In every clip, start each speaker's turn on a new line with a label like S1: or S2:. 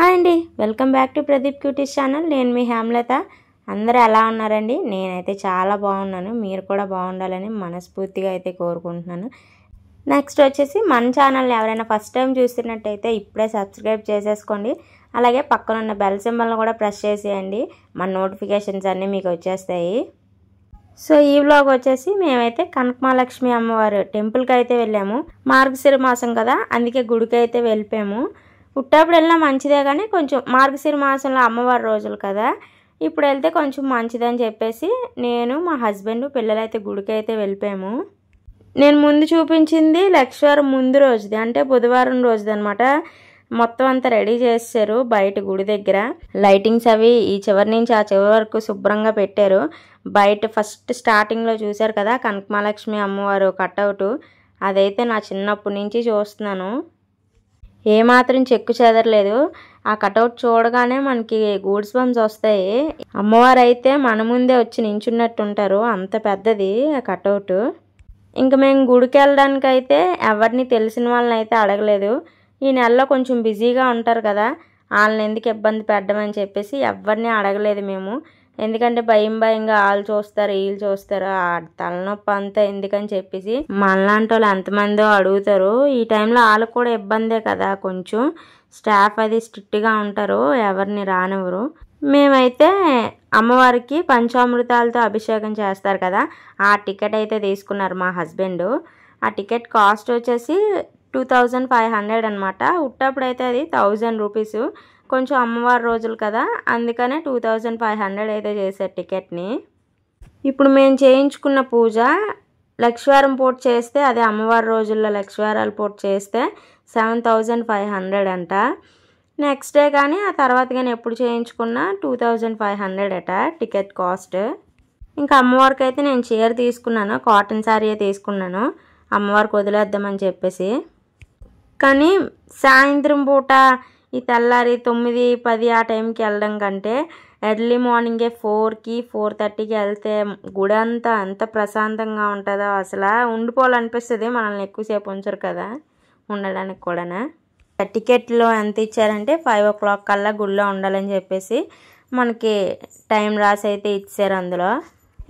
S1: Hi అండి, welcome back to Pradeep cuties channel. నేను మీ హేమలత. అందరూ ఎలా ఉన్నారండి? నేనైతే చాలా బాగున్నాను. మీరు కూడా బాగుండాలని మనస్ఫూర్తిగా అయితే కోరుకుంటున్నాను. నెక్స్ట్ వచ్చేసి మన ఛానల్ని ఎవరైనా ఫస్ట్ టైం చూస్తున్నట్టయితే ఇప్పుడే సబ్స్క్రైబ్ చేసేసుకోండి. అలాగే పక్కన ఉన్న బెల్ సింబల్ని కూడా ప్రెస్ చేసేయండి. మన నోటిఫికేషన్స్ అన్నీ మీకు వచ్చేస్తాయి. సో ఈ వ్లాగ్ వచ్చేసి మేమైతే కనకమహాలక్ష్మి అమ్మవారు టెంపుల్కి అయితే వెళ్ళాము. మార్గశిర మాసం కదా, అందుకే గుడికి అయితే వెళ్ళిపోయాము. పుట్టప్పుడు వెళ్ళినా మంచిదే, కానీ కొంచెం మార్గశిర మాసంలో అమ్మవారి రోజులు కదా, ఇప్పుడు వెళ్తే కొంచెం మంచిదని చెప్పేసి నేను మా హస్బెండ్ పిల్లలైతే గుడికి అయితే వెళ్ళిపోయాము. నేను ముందు చూపించింది లక్ష్మీవారం ముందు రోజుది, అంటే బుధవారం రోజుది అనమాట. మొత్తం అంతా రెడీ చేశారు బయట గుడి దగ్గర. లైటింగ్స్ అవి ఈ చివరి నుంచి ఆ చివరి వరకు శుభ్రంగా పెట్టారు. బయట ఫస్ట్ స్టార్టింగ్లో చూశారు కదా కనకమహాలక్ష్మి అమ్మవారు కట్అవుట్, అదైతే నా చిన్నప్పటి నుంచి చూస్తున్నాను. ఏమాత్రం చెక్కు చెదరలేదు. ఆ కటౌట్ చూడగానే మనకి గూడ్స్ బంప్స్ వస్తాయి. అమ్మవారు అయితే మన ముందే వచ్చి నించున్నట్టు ఉంటారు, అంత పెద్దది ఆ కటౌట్. ఇంకా మేము గుడికి వెళ్ళడానికి అయితే ఎవరిని తెలిసిన వాళ్ళని అయితే అడగలేదు. ఈ నెలలో కొంచెం బిజీగా ఉంటారు కదా, వాళ్ళని ఎందుకు ఇబ్బంది పెట్టడం చెప్పేసి ఎవరిని అడగలేదు మేము. ఎందుకంటే భయంగా వాళ్ళు చూస్తారు వీళ్ళు చూస్తారు, ఆ తలనొప్పి అంతా ఎందుకని చెప్పేసి మనలాంటి వాళ్ళు ఎంతమందో అడుగుతారు. ఈ టైంలో వాళ్ళకు కూడా ఇబ్బందే కదా, కొంచెం స్టాఫ్ అది స్ట్రిక్ట్గా ఉంటారు, ఎవరిని రానివ్వరు. మేమైతే అమ్మవారికి పంచామృతాలతో అభిషేకం చేస్తారు కదా, ఆ టికెట్ అయితే తీసుకున్నారు మా హస్బెండ్. ఆ టికెట్ కాస్ట్ వచ్చేసి 2500 అనమాట. ఉట్టప్పుడైతే అది 1000 రూపీస్. కొంచెం అమ్మవారి రోజులు కదా, అందుకనే 2500 అయితే చేశారు టికెట్ని. ఇప్పుడు మేము చేయించుకున్న పూజ లక్ష్మీవారం పూట చేస్తే, అదే అమ్మవారి రోజుల్లో లక్ష్మీవారాల పూట చేస్తే 7500 అంట. నెక్స్ట్ డే కానీ ఆ తర్వాత కానీ ఎప్పుడు చేయించుకున్నా 2500 అట టికెట్ కాస్ట్. ఇంకా అమ్మవారికి అయితే నేను చీర తీసుకున్నాను, కాటన్ శారీ తీసుకున్నాను అమ్మవారికి వదిలేద్దామని చెప్పేసి. కానీ సాయంత్రం పూట ఈ తెల్లారి 9-10 ఆ టైంకి వెళ్ళడం కంటే ఎర్లీ మార్నింగే 4కి 4:30కి వెళ్తే గుడి అంతా ఎంత ప్రశాంతంగా ఉంటుందో, అసలు ఉండిపోవాలనిపిస్తుంది. మనల్ని ఎక్కువసేపు ఉంచరు కదా ఉండడానికి కూడా. టికెట్లో ఎంత ఇచ్చారంటే 5 o'clock కల్లా గుడిలో ఉండాలని చెప్పేసి మనకి టైం రాసి అయితే ఇచ్చారు అందులో.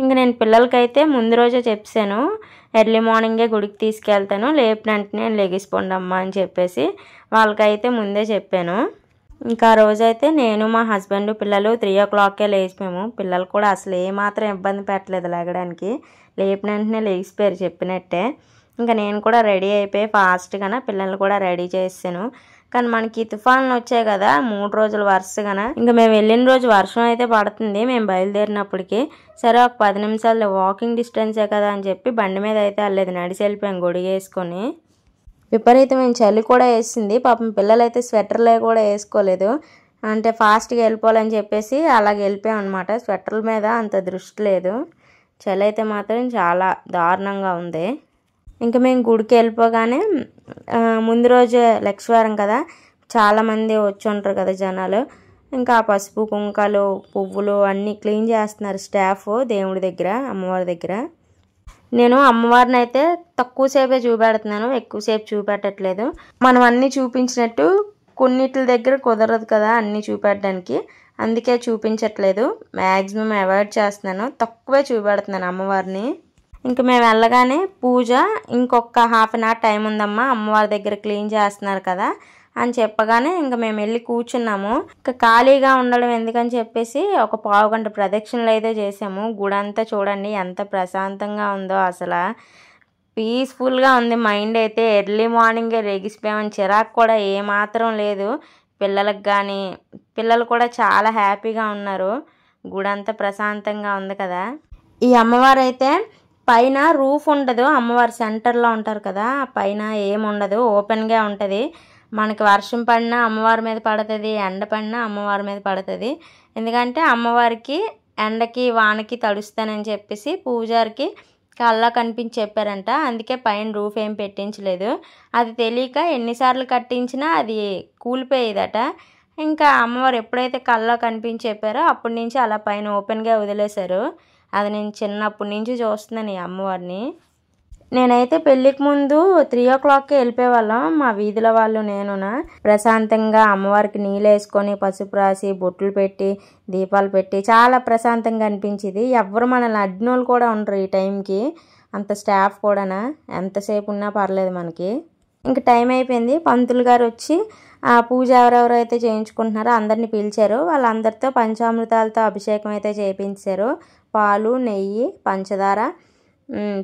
S1: ఇంకా నేను పిల్లలకైతే ముందు రోజే చెప్పాను, ఎర్లీ మార్నింగే గుడికి తీసుకెళ్తాను, లేపినంటనే లెగిసిపోండి అమ్మ అని చెప్పేసి వాళ్ళకైతే ముందే చెప్పాను. ఇంకా ఆ రోజైతే నేను మా హస్బెండ్ పిల్లలు 3 o'clockకే లేచిపోయాము. పిల్లలు కూడా అసలు ఏమాత్రం ఇబ్బంది పెట్టలేదు లేగడానికి, లేపినంటనే లేచిపోయారు చెప్పినట్టే. ఇంకా నేను కూడా రెడీ అయిపోయి ఫాస్ట్గా పిల్లల్ని కూడా రెడీ చేసాను. కానీ మనకి తుఫాన్లు వచ్చాయి కదా 3 రోజులు వరుసగా. ఇంకా మేము వెళ్ళిన రోజు వర్షం అయితే పడుతుంది మేము బయలుదేరినప్పటికీ. సరే ఒక 10 నిమిషాలు వాకింగ్ డిస్టెన్సే కదా అని చెప్పి బండి మీద అయితే వెళ్ళలేదు, నడిచి వెళ్ళిపోయాం గొడుగు వేసుకొని. విపరీతమైన చలి కూడా వేసింది. పాపం పిల్లలైతే స్వెటర్లే కూడా వేసుకోలేదు, అంటే ఫాస్ట్గా వెళ్ళిపోవాలని చెప్పేసి అలాగే వెళ్ళిపోయాం అనమాట. స్వెటర్ల మీద అంత దృష్టి లేదు, చలి అయితే మాత్రం చాలా దారుణంగా ఉంది. ఇంకా మేము గుడికి వెళ్ళిపోగానే ముందు రోజు లక్ష్మీవారం కదా, చాలామంది వచ్చి ఉంటారు కదా జనాలు. ఇంకా పసుపు కుంకాలు పువ్వులు అన్నీ క్లీన్ చేస్తున్నారు స్టాఫ్ దేవుడి దగ్గర అమ్మవారి దగ్గర. నేను అమ్మవారిని అయితే తక్కువసేపే చూపెడుతున్నాను, ఎక్కువసేపు చూపెట్టట్లేదు. మనం అన్నీ చూపించినట్టు కొన్నిటి దగ్గర కుదరదు కదా అన్నీ చూపెట్టడానికి, అందుకే చూపించట్లేదు. మ్యాక్సిమం అవాయిడ్ చేస్తున్నాను, తక్కువే చూపెడుతున్నాను అమ్మవారిని. ఇంక మేము వెళ్ళగానే పూజ ఇంకొక హాఫ్ అన్ అవర్ టైం ఉందమ్మా, అమ్మవారి దగ్గర క్లీన్ చేస్తున్నారు కదా అని చెప్పగానే ఇంకా మేము వెళ్ళి కూర్చున్నాము. ఇంకా ఖాళీగా ఉండడం ఎందుకని చెప్పేసి ఒక 15 గంట ప్రదక్షిణలు అయితే చేసాము. గుడి అంతా చూడండి ఎంత ప్రశాంతంగా ఉందో, అసలు పీస్ఫుల్గా ఉంది. మైండ్ అయితే ఎర్లీ మార్నింగే లెగిసిపోయామని చిరాకు కూడా ఏమాత్రం లేదు పిల్లలకు కానీ. పిల్లలు కూడా చాలా హ్యాపీగా ఉన్నారు, గుడి అంతా ప్రశాంతంగా ఉంది కదా. ఈ అమ్మవారు అయితే పైన రూఫ్ ఉండదు, అమ్మవారు సెంటర్లో ఉంటారు కదా, పైన ఏముండదు, ఓపెన్గా ఉంటుంది. మనకి వర్షం పడినా అమ్మవారి మీద పడుతుంది, ఎండ పడినా అమ్మవారి మీద పడుతుంది. ఎందుకంటే అమ్మవారికి ఎండకి వానకి తడుస్తానని చెప్పేసి పూజారికి కళ్ళ కనిపించి చెప్పారంట, అందుకే పైన రూఫ్ ఏం పెట్టించలేదు. అది తెలియక ఎన్నిసార్లు కట్టించినా అది కూలిపోయేదట. ఇంకా అమ్మవారు ఎప్పుడైతే కళ్ళ కనిపించి చెప్పారో అప్పటి నుంచి అలా పైన ఓపెన్గా వదిలేశారు. అది నేను చిన్నప్పటి నుంచి చూస్తున్నాను ఈ అమ్మవారిని. నేనైతే పెళ్ళికి ముందు 3 o'clockకి వెళ్ళిపోయేవాళ్ళం మా వీధిలో వాళ్ళు నేనునా ప్రశాంతంగా అమ్మవారికి నీళ్ళు వేసుకొని పసుపు రాసి బొట్లు పెట్టి దీపాలు పెట్టి చాలా ప్రశాంతంగా అనిపించింది. ఎవరు మనల్ని అడ్డినోళ్ళు కూడా ఉండరు ఈ టైంకి, అంత స్టాఫ్ కూడానా ఎంతసేపు ఉన్నా పర్లేదు మనకి. ఇంక టైం అయిపోయింది. పంతులు గారు వచ్చి ఆ పూజ ఎవరెవరైతే చేయించుకుంటున్నారో అందరిని పిలిచారు. వాళ్ళందరితో పంచామృతాలతో అభిషేకం అయితే చేయించారు. పాలు, నెయ్యి, పంచదార,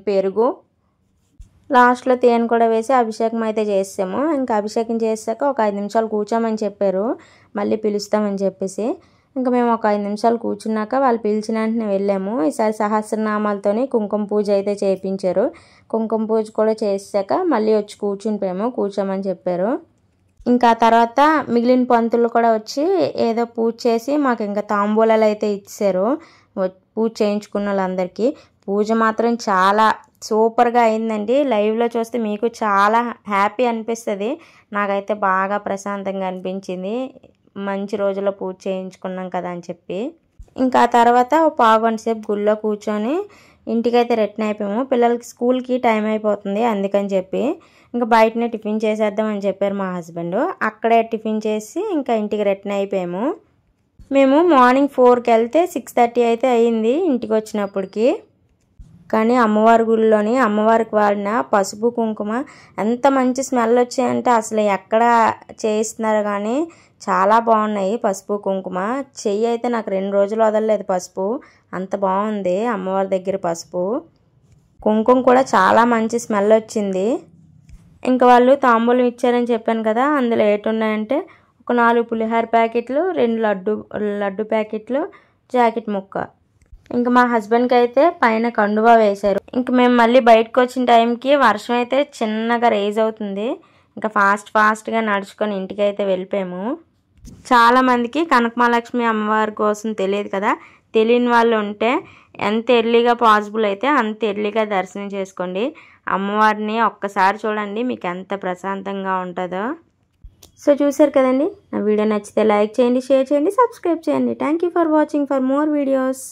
S1: పెరుగు, లాస్ట్లో తేనె కూడా వేసి అభిషేకం అయితే చేసాము. ఇంకా అభిషేకం చేసాక ఒక 5 నిమిషాలు కూర్చోమని చెప్పారు, మళ్ళీ పిలుస్తామని చెప్పేసి. ఇంకా మేము ఒక 5 నిమిషాలు కూర్చున్నాక వాళ్ళు పిలిచిన వెంటనే వెళ్ళాము. ఈసారి సహస్రనామాలతోని కుంకుమ పూజ అయితే చేయించారు. కుంకుమ పూజ కూడా చేసాక మళ్ళీ వచ్చి కూర్చోమని చెప్పారు. ఇంకా తర్వాత మిగిలిన పంతులు కూడా వచ్చి ఏదో పూజ చేసి మాకు ఇంకా తాంబూలాలు అయితే ఇచ్చారు పూజ చేయించుకున్న వాళ్ళందరికీ. పూజ మాత్రం చాలా సూపర్గా అయిందండి. లైవ్లో చూస్తే మీకు చాలా హ్యాపీ అనిపిస్తుంది, నాకైతే బాగా ప్రశాంతంగా అనిపించింది. మంచి రోజుల్లో పూజ చేయించుకున్నాం కదా అని చెప్పి. ఇంకా తర్వాత పావుగంట సేపు గుళ్ళో కూర్చొని ఇంటికైతే రిటర్న్ అయిపోయాము. పిల్లలకి స్కూల్కి టైం అయిపోతుంది అందుకని చెప్పి ఇంకా బయటనే టిఫిన్ చేసేద్దామని చెప్పారు మా హస్బెండ్. అక్కడే టిఫిన్ చేసి ఇంకా ఇంటికి రిటర్న్ అయిపోయాము. మేము మార్నింగ్ 4కి వెళ్తే 6:30 అయితే అయ్యింది ఇంటికి వచ్చినప్పటికి. కానీ అమ్మవారి గుడిలోని అమ్మవారికి వాడిన పసుపు కుంకుమ ఎంత మంచి స్మెల్ వచ్చాయంటే అసలు ఎక్కడ చేయిస్తున్నారు కానీ చాలా బాగున్నాయి. పసుపు కుంకుమ చెయ్యి అయితే నాకు 2 రోజులు వదలలేదు పసుపు, అంత బాగుంది అమ్మవారి దగ్గర పసుపు. కుంకుమ కూడా చాలా మంచి స్మెల్ వచ్చింది. ఇంకా వాళ్ళు తాంబూలం ఇచ్చారని చెప్పాను కదా, అందులో ఏటున్నాయంటే ఒక 4 పులిహార ప్యాకెట్లు, 2 లడ్డు ప్యాకెట్లు, జాకెట్ ముక్క. ఇంకా మా హస్బెండ్కి అయితే పైన కండువా వేశారు. ఇంక మేము మళ్ళీ బయటకు వచ్చిన టైంకి వర్షం అయితే చిన్నగా రేజ్ అవుతుంది. ఇంకా ఫాస్ట్గా నడుచుకొని ఇంటికి అయితే వెళ్ళిపోయాము. చాలామందికి కనకమహాలక్ష్మి అమ్మవారి కోసం తెలియదు కదా, తెలియని వాళ్ళు ఉంటే ఎంత ఎర్లీగా పాసిబుల్ అయితే అంత ఎర్లీగా దర్శనం చేసుకోండి. అమ్మవారిని ఒక్కసారి చూడండి, మీకు ఎంత ప్రశాంతంగా ఉంటుందో. సో చూసారు కదండి, నా వీడియో నచ్చితే లైక్ చేయండి, షేర్ చేయండి, సబ్స్క్రైబ్ చేయండి. Thank you for watching for more videos.